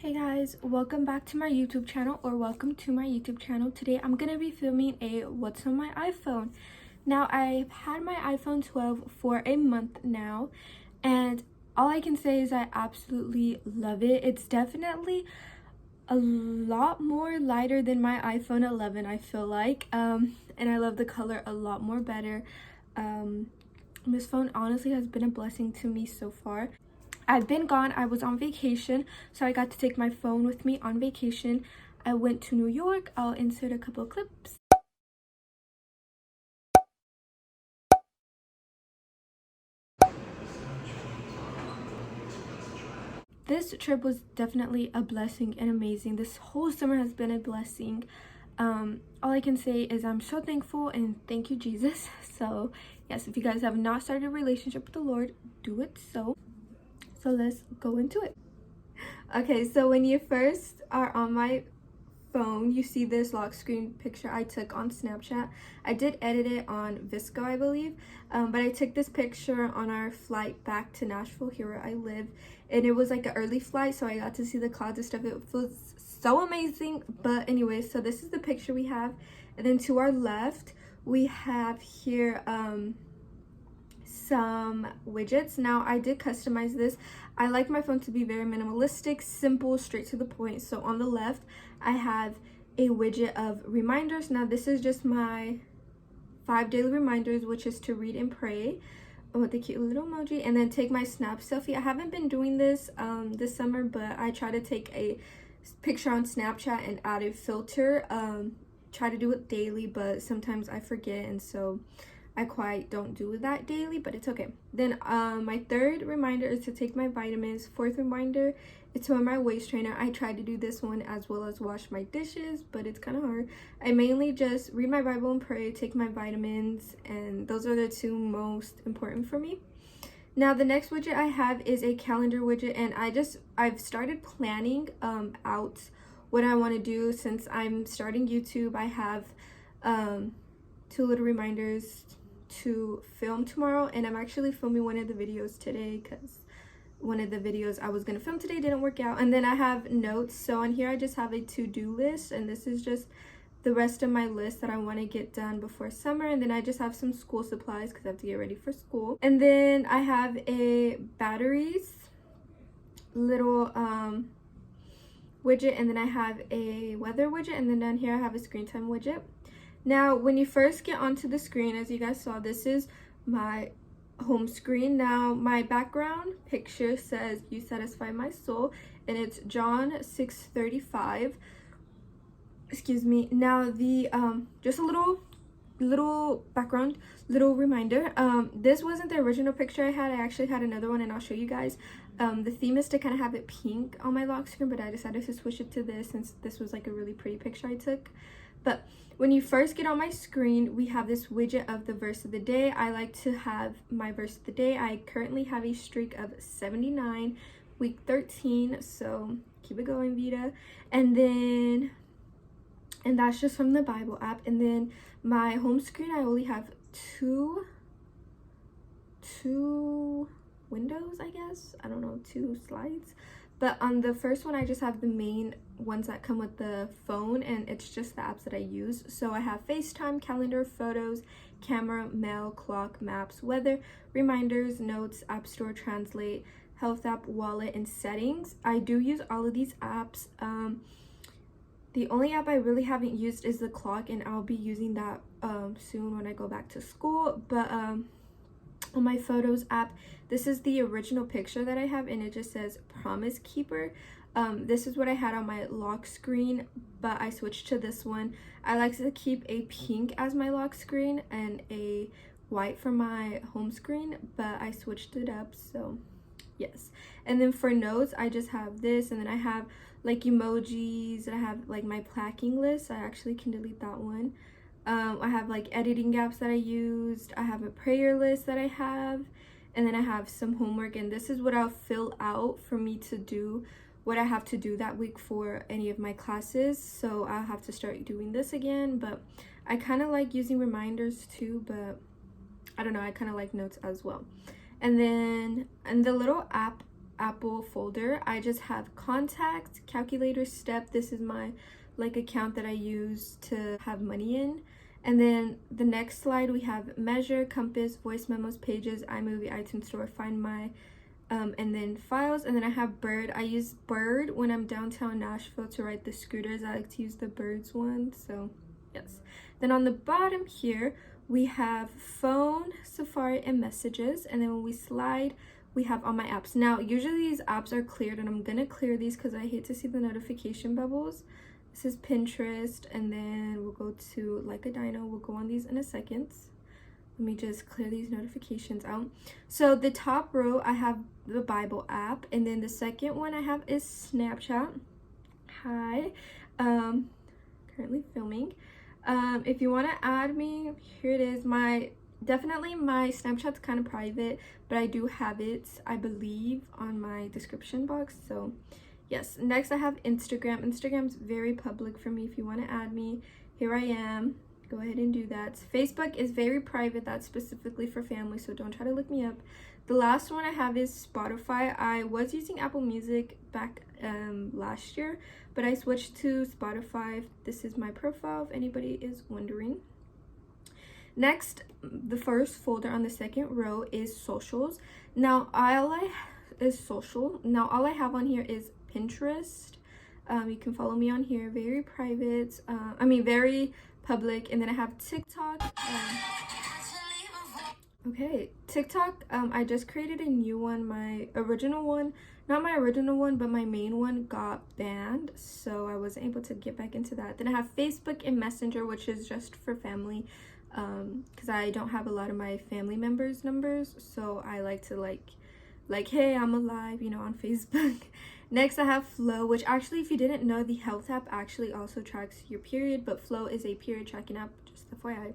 Hey guys, welcome back to my YouTube channel, or welcome to my YouTube channel. Today I'm gonna be filming a what's on my iPhone. Now, I've had my iPhone 12 for a month now, and all I can say is I absolutely love it. It's definitely a lot more lighter than my iPhone 11, I feel like, and I love the color a lot more better. This phone honestly has been a blessing to me so far. I've been gone. I was on vacation, so I got to take my phone with me on vacation. I went to New York. I'll insert a couple of clips. This trip was definitely a blessing and amazing. This whole summer has been a blessing. All I can say is I'm so thankful and thank you, Jesus. So yes, if you guys have not started a relationship with the Lord, do it. So let's go into it. Okay, so when you first are on my phone, you see this lock screen picture I took on Snapchat. I did edit it on Visco, I believe, but I took this picture on our flight back to Nashville, here where I live, and it was like an early flight, so I got to see the clouds and stuff. It was so amazing. But anyway, so this is the picture we have, and then to our left we have here some widgets. Now, I did customize this. I like my phone to be very minimalistic, simple, straight to the point. So on the left I have a widget of reminders. Now, this is just my 5 daily reminders, which is to read and pray with the cute little emoji, and then take my snap selfie. I haven't been doing this this summer, but I try to take a picture on Snapchat and add a filter. Try to do it daily, but sometimes I forget, and so I quite don't do that daily, but it's okay. Then my third reminder is to take my vitamins. Fourth reminder is to wear my waist trainer. I tried to do this one as well as wash my dishes, but it's kind of hard. I mainly just read my Bible and pray, take my vitamins, and those are the two most important for me. Now, the next widget I have is a calendar widget, and I've started planning out what I want to do. Since I'm starting YouTube, I have 2 little reminders to film tomorrow, and I'm actually filming one of the videos today because one of the videos I was gonna film today didn't work out. And then I have notes. So on here I just have a to-do list, and this is just the rest of my list that I want to get done before summer. And then I just have some school supplies because I have to get ready for school. And then I have a batteries little widget, and then I have a weather widget, and then down here I have a screen time widget. Now, when you first get onto the screen, as you guys saw, this is my home screen. Now, my background picture says, "You satisfy my soul," and it's John 6:35. Excuse me. Now, the just a little background, little reminder. This wasn't the original picture I had. I actually had another one, and I'll show you guys. The theme is to kind of have it pink on my lock screen, but I decided to switch it to this since this was like a really pretty picture I took. But when you first get on my screen, we have this widget of the verse of the day. I like to have my verse of the day. I currently have a streak of 79, week 13, so keep it going, Vita. And that's just from the Bible app. And then my home screen, I only have two windows, I guess. I don't know, 2 slides. But on the first one, I just have the main ones that come with the phone, and it's just the apps that I use. So I have FaceTime, calendar, photos, camera, mail, clock, maps, weather, reminders, notes, app store, translate, health app, wallet, and settings. I do use all of these apps. The only app I really haven't used is the clock, and I'll be using that soon when I go back to school. But on my photos app, this is the original picture that I have, and it just says Promise Keeper. This is what I had on my lock screen, but I switched to this one. I like to keep a pink as my lock screen and a white for my home screen, but I switched it up, so yes. And then for notes, I just have this, and then I have like emojis, and I have like my placking list. I actually can delete that one. I have like editing apps that I used. I have a prayer list that I have, and then I have some homework, and this is what I'll fill out for me to do what I have to do that week for any of my classes. So I'll have to start doing this again, but I kind of like using reminders too, but I don't know, I kind of like notes as well. And then in the little app Apple folder, I just have contact, calculator, step. This is my like account that I use to have money in. And then the next slide we have measure, compass, voice memos, pages, iMovie, iTunes Store, find my and then files. And then I have bird. I use bird when I'm downtown Nashville to ride the scooters. I like to use the birds one, so yes. Then on the bottom here we have phone, Safari, and messages. And then when we slide, we have all my apps. Now usually these apps are cleared, and I'm gonna clear these because I hate to see the notification bubbles. This is Pinterest, and then we'll go to Like a Dino. We'll go on these in a second. Let me just clear these notifications out. So the top row I have the Bible app, and then the second one I have is Snapchat. Hi, currently filming. If you want to add me, here it is. Definitely my Snapchat's kind of private, but I do have it, I believe, on my description box. So yes. Next I have Instagram. Instagram's very public for me. If you want to add me, here I am. Go ahead and do that. Facebook is very private. That's specifically for family, so don't try to look me up. The last one I have is Spotify. I was using Apple Music back last year, but I switched to Spotify. This is my profile if anybody is wondering. Next, the first folder on the second row is socials. Now all I have on here is Pinterest. You can follow me on here. Very private, very public. And then I have TikTok. Okay, TikTok, I just created a new one. My original one, not my original one, but my main one got banned, so I wasn't able to get back into that. Then I have Facebook and Messenger, which is just for family, because I don't have a lot of my family members' numbers, so I like to like, hey, I'm alive, on Facebook. Next I have Flow, which actually, if you didn't know, the health app actually also tracks your period, but Flow is a period tracking app, just FYI.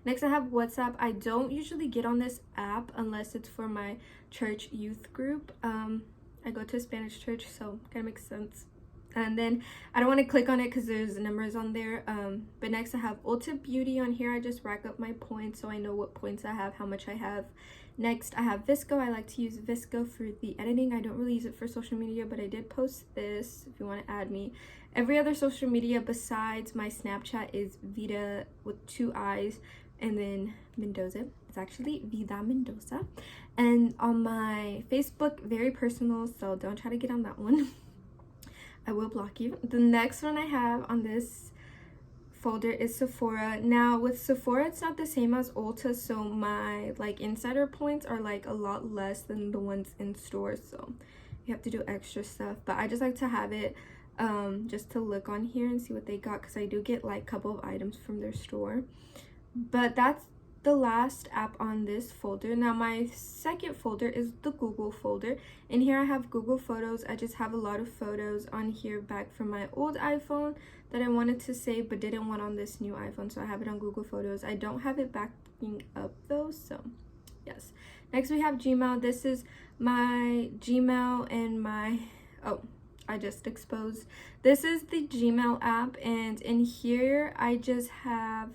Next I have WhatsApp. I don't usually get on this app unless it's for my church youth group. I go to a Spanish church, so kind of makes sense. And then I don't want to click on it because there's numbers on there. But next I have Ulta Beauty. On here I just rack up my points so I know what points I have, how much I have. Next I have Visco. I like to use Visco for the editing. I don't really use it for social media, but I did post this if you want to add me. Every other social media besides my Snapchat is Vida with 2 eyes and then Mendoza. It's actually Vida Mendoza. And on my Facebook, very personal, so don't try to get on that one. I will block you. The next one I have on this folder is Sephora. Now with Sephora, it's not the same as Ulta, so my insider points are a lot less than the ones in stores, so you have to do extra stuff. But I just like to have it just to look on here and see what they got, because I do get a couple of items from their store. But that's the last app on this folder. Now my second folder is the Google folder, and here I have Google Photos. I just have a lot of photos on here back from my old iPhone that I wanted to save but didn't want on this new iPhone, so I have it on Google Photos. I don't have it backing up though, so yes. Next we have Gmail. This is my Gmail and my I just exposed. This is the Gmail app, and in here I just have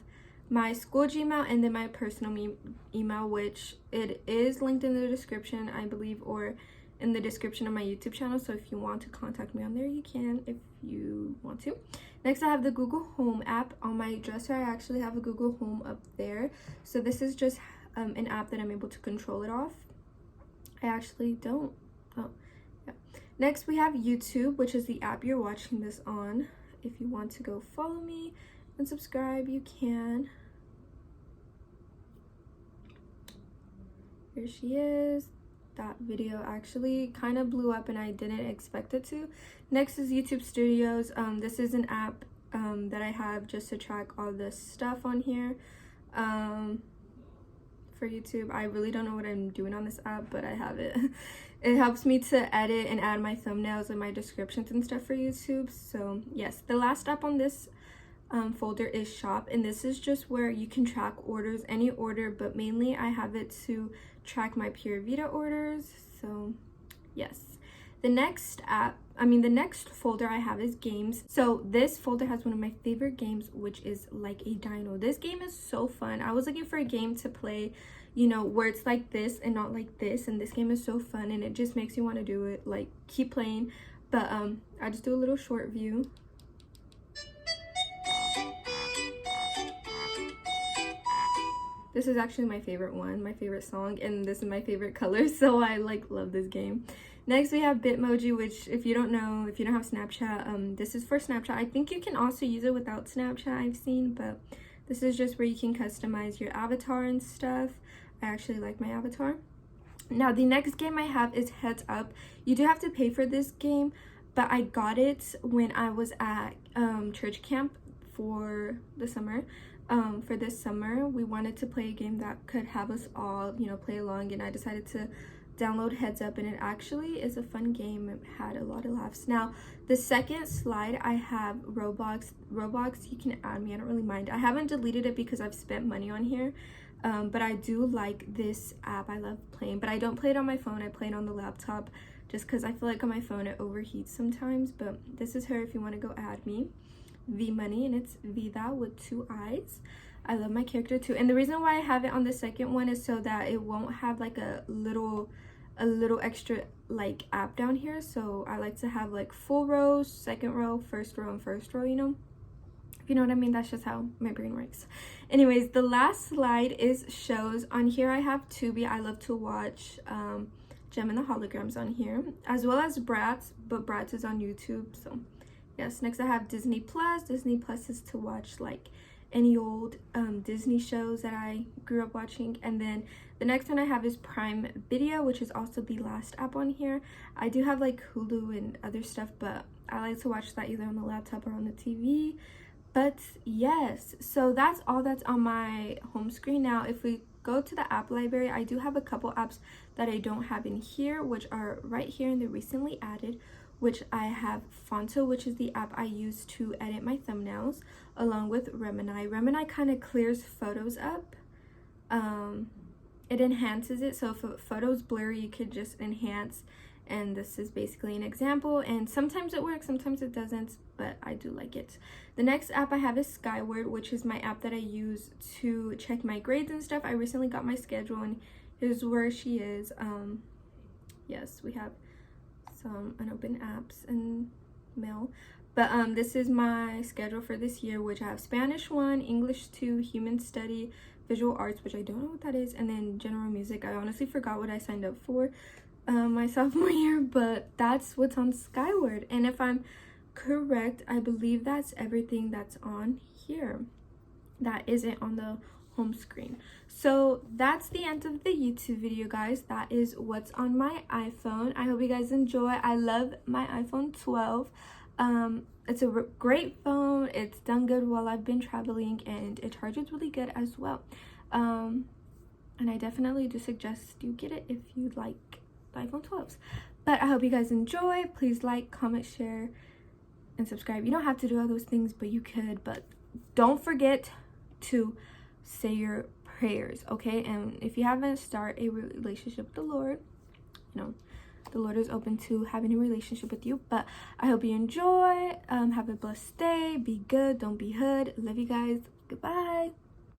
my school Gmail and then my personal email, which it is linked in the description, I believe, or in the description of my YouTube channel. So if you want to contact me on there, you can if you want to. Next I have the Google Home app. On my dresser I actually have a Google Home up there, so this is just an app that I'm able to control it off. I actually don't. Oh yeah. Next we have YouTube, which is the app you're watching this on. If you want to go follow me and subscribe, you can. Here she is. That video actually kind of blew up and I didn't expect it to. Next is YouTube Studios. This is an app that I have just to track all the stuff on here for YouTube. I really don't know what I'm doing on this app, but I have it. It helps me to edit and add my thumbnails and my descriptions and stuff for YouTube. So yes, the last app on this folder is Shop, and this is just where you can track orders, any order, but mainly I have it to track my Pure Vita orders. So yes, the next app the next folder I have is games. So this folder has one of my favorite games, which is Like a Dino. This game is so fun. I was looking for a game to play, you know, where it's like this and not like this, and this game is so fun and it just makes you want to do it, like keep playing. But I just do a little short view. This is actually my favorite one, my favorite song, and this is my favorite color, so I like love this game. Next we have Bitmoji, which if you don't know, if you don't have Snapchat, this is for Snapchat. I think you can also use it without Snapchat, I've seen, but this is just where you can customize your avatar and stuff. I actually like my avatar. Now the next game I have is Heads Up. You do have to pay for this game, but I got it when I was at church camp for the summer. For this summer, we wanted to play a game that could have us all, you know, play along, and I decided to download Heads Up, and it actually is a fun game. It had a lot of laughs. Now the second slide I have Roblox. You can add me, I don't really mind. I haven't deleted it because I've spent money on here, but I do like this app. I love playing, but I don't play it on my phone. I play it on the laptop just because I feel like on my phone it overheats sometimes. But this is her if you want to go add me. V Money, and it's Vida with 2 eyes. I love my character too, and the reason why I have it on the second one is so that it won't have like a little extra like app down here. So I like to have like full rows, second row, first row, and first row, you know, if you know what I mean. That's just how my brain works. Anyways, the last slide is shows. On here I have Tubi. I love to watch Gem and the Holograms on here, as well as Bratz, but Bratz is on YouTube. So yes, next I have Disney Plus. Disney Plus is to watch like any old Disney shows that I grew up watching. And then the next one I have is Prime Video, which is also the last app on here. I do have like Hulu and other stuff, but I like to watch that either on the laptop or on the TV. But yes, so that's all that's on my home screen. Now if we go to the app library, I do have a couple apps that I don't have in here, which are right here and they're recently added, which I have Fonto, which is the app I use to edit my thumbnails, along with Remini. Remini kind of clears photos up. It enhances it, so if a photo's blurry, you could just enhance, and this is basically an example, and sometimes it works, sometimes it doesn't, but I do like it. The next app I have is Skyward, which is my app that I use to check my grades and stuff. I recently got my schedule, and here's where she is. Yes, we have some unopened apps and mail, but this is my schedule for this year, which I have Spanish 1, English 2, Human Study, Visual Arts, which I don't know what that is, and then General Music. I honestly forgot what I signed up for my sophomore year, but that's what's on Skyward. And if I'm correct, I believe that's everything that's on here that isn't on the home screen. So that's the end of the YouTube video, guys. That is what's on my iPhone. I hope you guys enjoy. I love my iPhone 12. It's a great phone. It's done good while I've been traveling, and it charges really good as well. And I definitely do suggest you get it if you like the iPhone 12s. But I hope you guys enjoy. Please like, comment, share, and subscribe. You don't have to do all those things, but you could. But don't forget to say your prayers, okay? And if you haven't started a relationship with the Lord, you know, the Lord is open to having a relationship with you. But I hope you enjoy. Have a blessed day. Be good. Don't be hood. Love you guys. Goodbye.